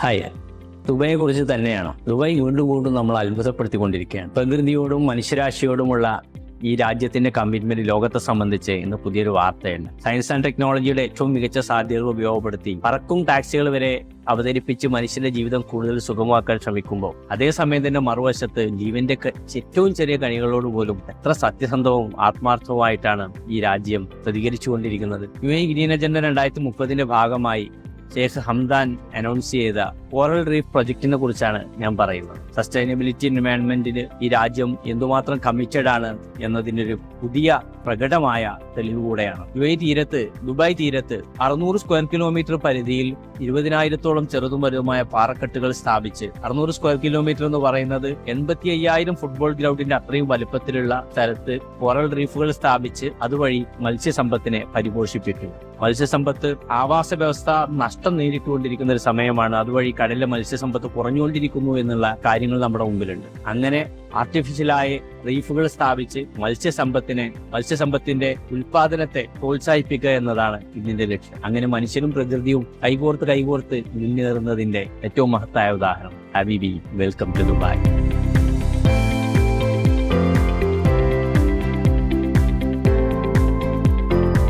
Hi. ദുബായിയെ കുറിച്ച് തന്നെയാണ്. Dubai വീണ്ടും വീണ്ടും നമ്മൾ അത്ഭുതപ്പെടുത്തിക്കൊണ്ടിരിക്കുകയാണ്. പ്രകൃതിയോടും മനുഷ്യരാശിയോടുമുള്ള ഈ രാജ്യത്തിന്റെ കമ്മിറ്റ്മെന്റ് ലോകത്തെ സംബന്ധിച്ച് ഇന്ന് പുതിയൊരു വാർത്തയുണ്ട്. സയൻസ് ആൻഡ് ടെക്നോളജിയുടെ ഏറ്റവും മികച്ച സാധ്യതകൾ ഉപയോഗപ്പെടുത്തി പറക്കും ടാക്സികൾ വരെ അവതരിപ്പിച്ച് മനുഷ്യന്റെ ജീവിതം കൂടുതൽ സുഗമമാക്കാൻ ശ്രമിക്കുമ്പോൾ അതേസമയം തന്നെ മറുവശത്ത് ജീവന്റെ ഏറ്റവും ചെറിയ കണികളോട് പോലും എത്ര സത്യസന്ധവും ആത്മാർത്ഥവുമായിട്ടാണ് ഈ രാജ്യം പ്രതികരിച്ചുകൊണ്ടിരിക്കുന്നത്. UAE ഗ്രീൻ അജണ്ട 2030 ഭാഗമായി ഷേഖ് ഹംദാൻ അനൗൺസ് ചെയ്ത കോറൽ റീഫ് പ്രൊജക്ടിനെ കുറിച്ചാണ് ഞാൻ പറയുന്നത്. സസ്റ്റൈനബിലിറ്റി എൻവയോൺമെന്റിന് ഈ രാജ്യം എന്തുമാത്രം കമ്മിറ്റഡ് ആണ് എന്നതിൻ്റെ ഒരു പുതിയ പ്രകടമായ തെളിവ് കൂടെയാണ്. ദുബായ് തീരത്ത് 600 സ്ക്വയർ കിലോമീറ്റർ പരിധിയിൽ 20,000-ഓളം ചെറുതും വലുതുമായ പാറക്കെട്ടുകൾ സ്ഥാപിച്ച് 600 സ്ക്വയർ കിലോമീറ്റർ എന്ന് പറയുന്നത് 85,000 ഫുട്ബോൾ ഗ്രൗണ്ടിന്റെ അത്രയും വലുപ്പത്തിലുള്ള സ്ഥലത്ത് കോറൽ റീഫുകൾ സ്ഥാപിച്ച് അതുവഴി മത്സ്യസമ്പത്തിനെ പരിപോഷിപ്പിക്കും. മത്സ്യസമ്പത്ത് ആവാസ വ്യവസ്ഥ നഷ്ടം നേരിട്ടുകൊണ്ടിരിക്കുന്ന ഒരു സമയമാണ്. അതുവഴി കടലിലെ മത്സ്യസമ്പത്ത് കുറഞ്ഞുകൊണ്ടിരിക്കുന്നു എന്നുള്ള കാര്യങ്ങൾ നമ്മുടെ മുമ്പിലുണ്ട്. അങ്ങനെ ആർട്ടിഫിഷ്യലായ റീഫുകൾ സ്ഥാപിച്ച് മത്സ്യസമ്പത്തിന്റെ ഉൽപാദനത്തെ പ്രോത്സാഹിപ്പിക്കുക എന്നതാണ് ഇതിന്റെ ലക്ഷ്യം. അങ്ങനെ മനുഷ്യനും പ്രകൃതിയും കൈകോർത്ത് മുന്നേറുന്നതിന്റെ ഏറ്റവും മഹത്തായ ഉദാഹരണം. ഹബീബി, വെൽക്കം ടു ദുബായ്.